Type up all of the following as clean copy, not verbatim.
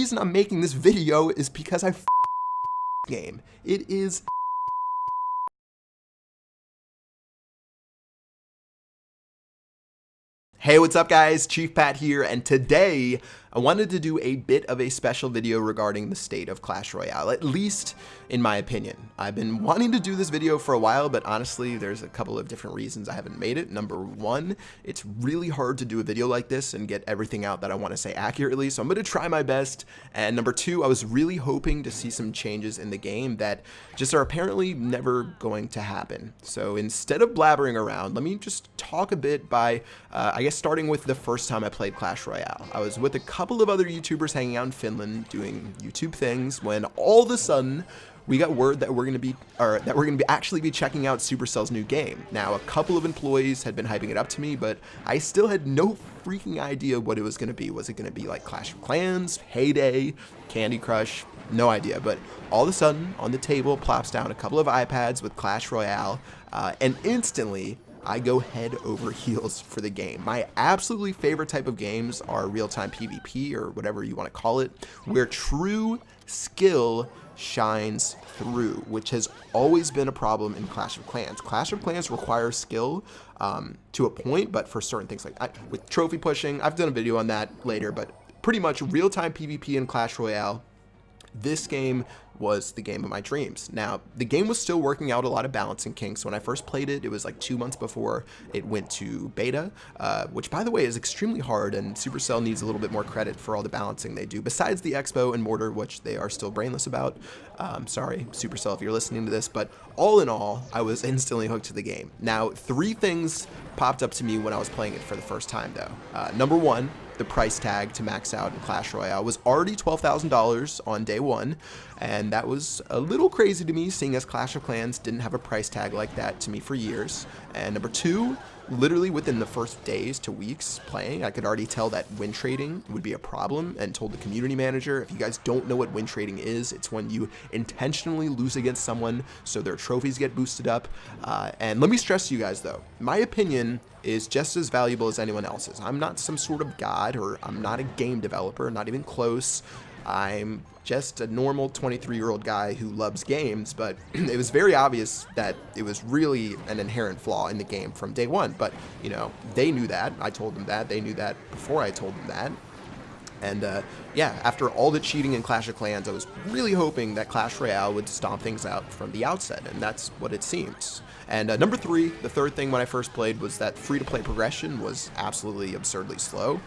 reason I'm making this video is because I game. It is Hey, what's up guys? Chief Pat here, and today I wanted to do a bit of a special video regarding the state of Clash Royale, at least in my opinion. I've been wanting to do this video for a while, but honestly, there's a couple of different reasons I haven't made it. Number one, it's really hard to do a video like this and get everything out that I want to say accurately, so I'm going to try my best. And number two, I was really hoping to see some changes in the game that just are apparently never going to happen. So instead of blabbering around, let me just talk a bit by, I guess, starting with the first time I played Clash Royale. I was with a couple of other YouTubers hanging out in Finland doing YouTube things when all of a sudden we got word that we're going to actually be checking out Supercell's new game. Now, a couple of employees had been hyping it up to me, but I still had no freaking idea what it was going to be. Was it going to be like Clash of Clans, Heyday, Candy Crush? No idea. But all of a sudden, on the table plops down a couple of iPads with Clash Royale, and instantly I go head over heels for the game. My absolutely favorite type of games are real-time PvP, or whatever you want to call it, where true skill shines through, which has always been a problem in Clash of Clans. Clash of Clans requires skill to a point, but for certain things like with trophy pushing, I've done a video on that later, but pretty much real-time PvP in Clash Royale, this game was the game of my dreams. Now, the game was still working out a lot of balancing kinks. When I first played it, it was like 2 months before it went to beta, which, by the way, is extremely hard, and Supercell needs a little bit more credit for all the balancing they do, besides the Expo and Mortar, which they are still brainless about. Sorry, Supercell, if you're listening to this, but all in all, I was instantly hooked to the game. Now, 3 things popped up to me when I was playing it for the first time, though. Number one, the price tag to max out in Clash Royale was already $12,000 on day one, and that was a little crazy to me, seeing as Clash of Clans didn't have a price tag like that to me for years. And number two, literally within the first days to weeks playing, I could already tell that win trading would be a problem, and told the community manager, if you guys don't know what win trading is, it's when you intentionally lose against someone so their trophies get boosted up. And let me stress to you guys though, my opinion is just as valuable as anyone else's. I'm not some sort of god, or I'm not a game developer, not even close. I'm just a normal 23-year-old guy who loves games, but it was very obvious that it was really an inherent flaw in the game from day one. But, you know, they knew that. I told them that. They knew that before I told them that. And yeah, after all the cheating in Clash of Clans, I was really hoping that Clash Royale would stomp things out from the outset, and that's what it seems. And number three, the third thing when I first played, was that free-to-play progression was absolutely absurdly slow.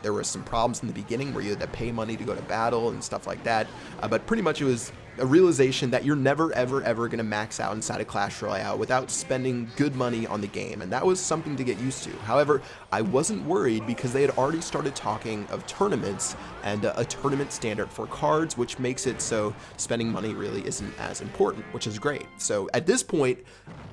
There were some problems in the beginning where you had to pay money to go to battle and stuff like that, but pretty much it was a realization that you're never, ever, ever going to max out inside of Clash Royale without spending good money on the game, and that was something to get used to. However, I wasn't worried because they had already started talking of tournaments and a tournament standard for cards, which makes it so spending money really isn't as important, which is great. So at this point,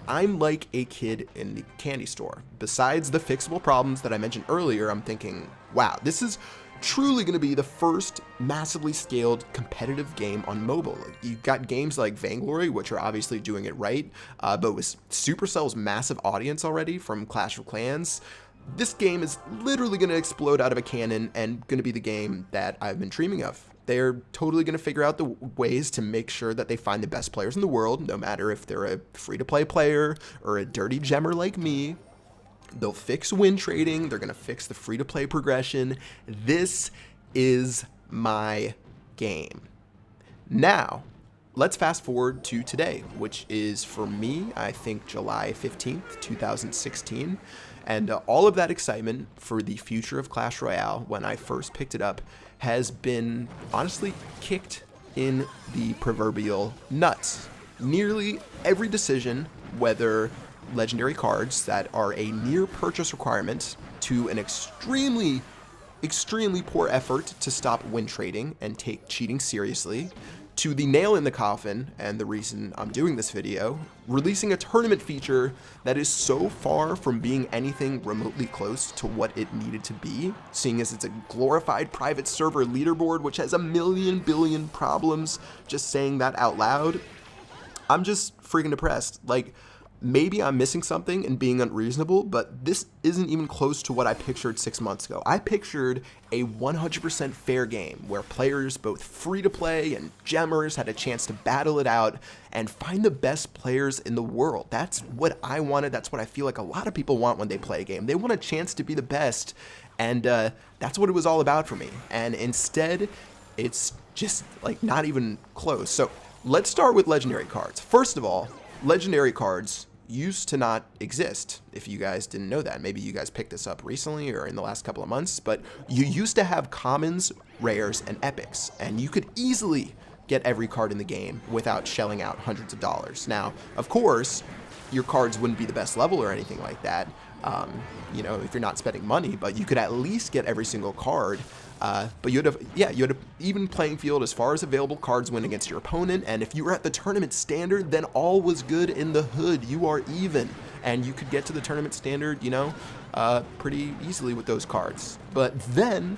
I'm like a kid in the candy store. Besides the fixable problems that I mentioned earlier, I'm thinking, wow, this is truly going to be the first massively scaled competitive game on mobile. You've got games like Vainglory, which are obviously doing it right, but with Supercell's massive audience already from Clash of Clans, this game is literally going to explode out of a cannon and going to be the game that I've been dreaming of. They're totally going to figure out the ways to make sure that they find the best players in the world, no matter if they're a free-to-play player or a dirty gemmer like me. They'll fix win trading. They're going to fix the free-to-play progression. This is my game. Now, let's fast forward to today, which is, for me, I think July 15th, 2016. And all of that excitement for the future of Clash Royale when I first picked it up has been, honestly, kicked in the proverbial nuts. Nearly every decision, whether legendary cards that are a near purchase requirement to an extremely poor effort to stop win trading and take cheating seriously, to the nail in the coffin, and the reason I'm doing this video, releasing a tournament feature that is so far from being anything remotely close to what it needed to be, seeing as it's a glorified private server leaderboard which has a billion problems. Just saying that out loud, I'm just freaking depressed. Like, maybe I'm missing something and being unreasonable, but this isn't even close to what I pictured 6 months ago. I pictured a 100% fair game where players, both free to play and gemmers, had a chance to battle it out and find the best players in the world. That's what I wanted. That's what I feel like a lot of people want when they play a game. They want a chance to be the best, and that's what it was all about for me. And instead, it's just like not even close. So let's start with legendary cards. First of all, legendary cards used to not exist, if you guys didn't know that. Maybe you guys picked this up recently or in the last couple of months, but you used to have commons, rares, and epics, and you could easily get every card in the game without shelling out hundreds of dollars. Now, of course, your cards wouldn't be the best level or anything like that, you know, if you're not spending money, but you could at least get every single card. But you had an even playing field as far as available cards win against your opponent, and if you were at the tournament standard, then all was good in the hood. You are even, and you could get to the tournament standard, you know, pretty easily with those cards. But then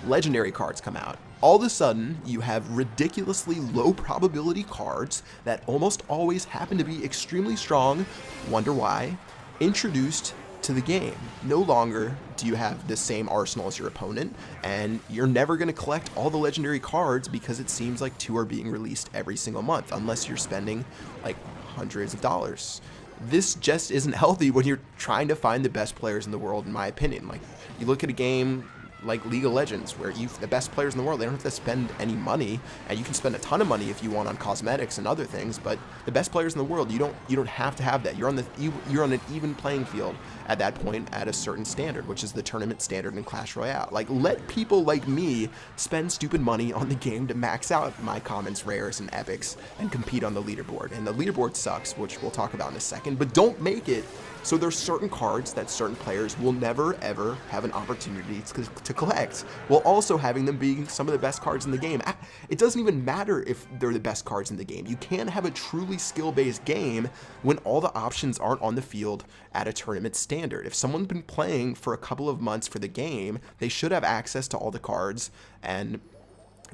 legendary cards come out. All of a sudden, you have ridiculously low probability cards that almost always happen to be extremely strong, wonder why, introduced to the game. No longer do you have the same arsenal as your opponent, and you're never going to collect all the legendary cards because it seems like 2 are being released every single month, unless you're spending like hundreds of dollars. This just isn't healthy when you're trying to find the best players in the world, in my opinion. Like, you look at a game like League of Legends, where the best players in the world, they don't have to spend any money, and you can spend a ton of money if you want on cosmetics and other things, but the best players in the world, you don't have to have that. You're on an even playing field at that point at a certain standard, which is the tournament standard in Clash Royale. Like, let people like me spend stupid money on the game to max out my commons, rares, and epics and compete on the leaderboard. And the leaderboard sucks, which we'll talk about in a second, but don't make it so there's certain cards that certain players will never ever have an opportunity to collect, while also having them being some of the best cards in the game. It doesn't even matter if they're the best cards in the game. You can't have a truly skill-based game when all the options aren't on the field at a tournament standard. If someone's been playing for a couple of months for the game, they should have access to all the cards and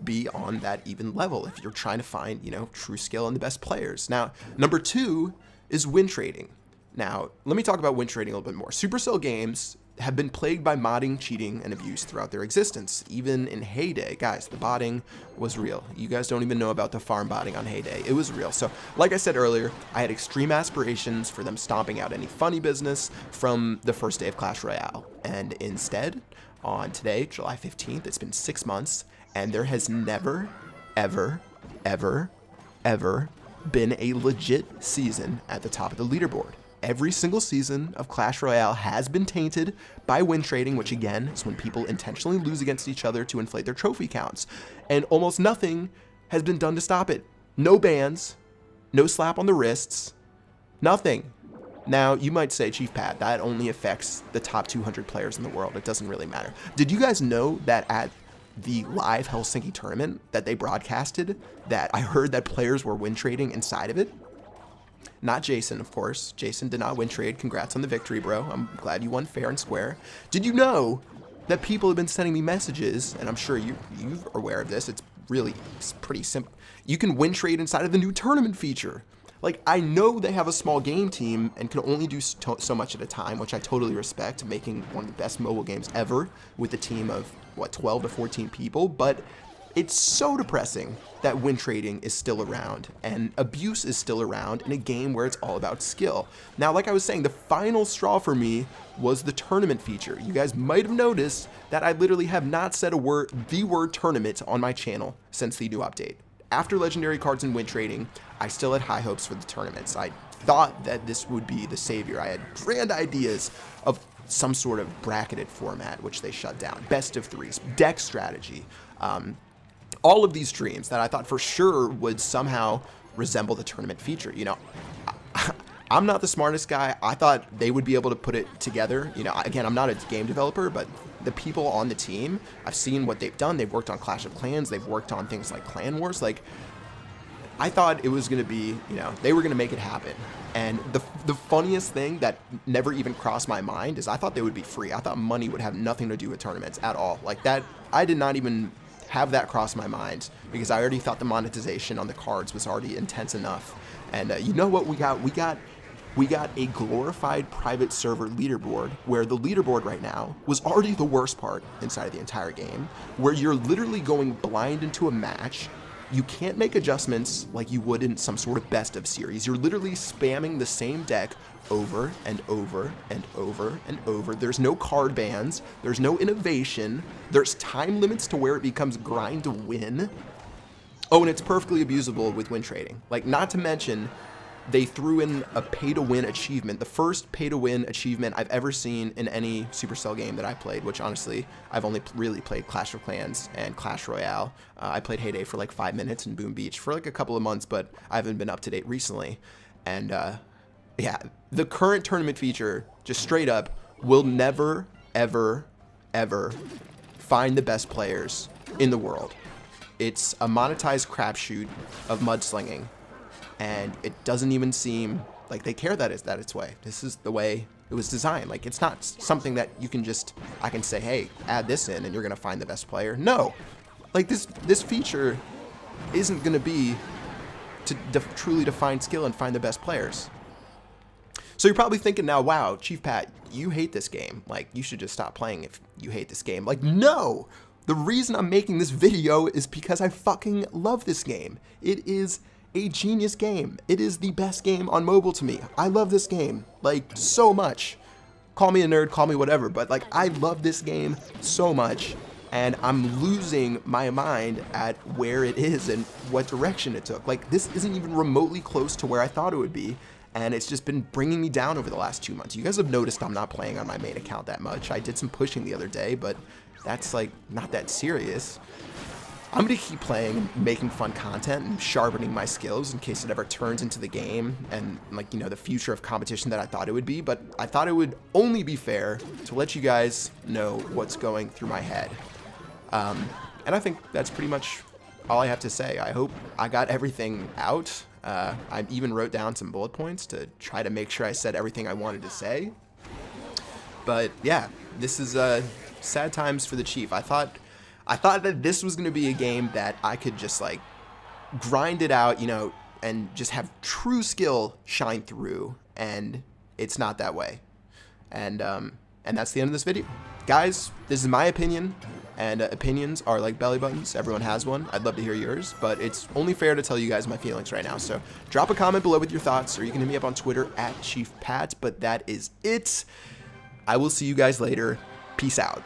be on that even level if you're trying to find, you know, true skill and the best players. Now, number 2 is win trading. Now, let me talk about win trading a little bit more. Supercell games have been plagued by modding, cheating, and abuse throughout their existence. Even in heyday, guys, the botting was real. You guys don't even know about the farm botting on heyday. It was real. So, like I said earlier, I had extreme aspirations for them stomping out any funny business from the first day of Clash Royale. And instead, on today, July 15th, it's been 6 months, and there has never, ever, ever, ever been a legit season at the top of the leaderboard. Every single season of Clash Royale has been tainted by win trading, which again is when people intentionally lose against each other to inflate their trophy counts. And almost nothing has been done to stop it. No bans, no slap on the wrists, nothing. Now, you might say, Chief Pat, that only affects the top 200 players in the world. It doesn't really matter. Did you guys know that at the live Helsinki tournament that they broadcasted, that I heard that players were win trading inside of it? Not Jason, of course. Jason did not win trade. Congrats on the victory, bro. I'm glad you won fair and square. Did you know that people have been sending me messages, and I'm sure you're aware of this. It's pretty simple. You can win trade inside of the new tournament feature. Like, I know they have a small game team and can only do so much at a time, which I totally respect, making one of the best mobile games ever with a team of, 12 to 14 people, but it's so depressing that win trading is still around and abuse is still around in a game where it's all about skill. Now, like I was saying, the final straw for me was the tournament feature. You guys might have noticed that I literally have not said the word tournament on my channel since the new update. After legendary cards and win trading, I still had high hopes for the tournaments. I thought that this would be the savior. I had grand ideas of some sort of bracketed format, which they shut down. Best of threes, deck strategy, all of these dreams that I thought for sure would somehow resemble the tournament feature. You know, I'm not the smartest guy. I thought they would be able to put it together. You know, again, I'm not a game developer, but the people on the team, I've seen what they've done. They've worked on Clash of Clans. They've worked on things like Clan Wars. Like, I thought it was going to be, you know, they were going to make it happen. And the funniest thing that never even crossed my mind is I thought they would be free. I thought money would have nothing to do with tournaments at all. Like that, I did not even have that cross my mind because I already thought the monetization on the cards was already intense enough. And you know what we got? We got we got a glorified private server leaderboard where the leaderboard right now was already the worst part inside of the entire game, where you're literally going blind into a match. You can't make adjustments like you would in some sort of best of series. You're literally spamming the same deck over and over and over and over. There's no card bans. There's no innovation. There's time limits to where it becomes grind to win. Oh, and it's perfectly abusable with win trading. Like, not to mention, they threw in a pay-to-win achievement, the first pay-to-win achievement I've ever seen in any Supercell game that I played, which honestly, I've only really played Clash of Clans and Clash Royale. I played Heyday for like 5 minutes and Boom Beach for like a couple of months, but I haven't been up to date recently. And yeah, the current tournament feature, just straight up, will never, ever, ever find the best players in the world. It's a monetized crapshoot of mudslinging. And it doesn't even seem like they care that it's way. This is the way it was designed. Like, it's not something that you can just, I can say, hey, add this in and you're going to find the best player. No. Like, this feature isn't going to be to truly define skill and find the best players. So you're probably thinking now, wow, Chief Pat, you hate this game. Like, you should just stop playing if you hate this game. Like, no. The reason I'm making this video is because I fucking love this game. It is a genius game. It is the best game on mobile to me. I love this game, like, so much. Call me a nerd, call me whatever, but like, I love this game so much, and I'm losing my mind at where it is and what direction it took. Like, this isn't even remotely close to where I thought it would be, and it's just been bringing me down over the last 2 months. You guys have noticed I'm not playing on my main account that much. I did some pushing the other day, but that's like not that serious. I'm going to keep playing and making fun content and sharpening my skills in case it ever turns into the game and, like, you know, the future of competition that I thought it would be, but I thought it would only be fair to let you guys know what's going through my head. And I think that's pretty much all I have to say. I hope I got everything out. I even wrote down some bullet points to try to make sure I said everything I wanted to say. But yeah, this is sad times for the Chief. I thought that this was going to be a game that I could just, like, grind it out, you know, and just have true skill shine through, and it's not that way. And that's the end of this video. Guys, this is my opinion, and opinions are like belly buttons. Everyone has one. I'd love to hear yours, but it's only fair to tell you guys my feelings right now. So drop a comment below with your thoughts, or you can hit me up on Twitter @ChiefPat, but that is it. I will see you guys later. Peace out.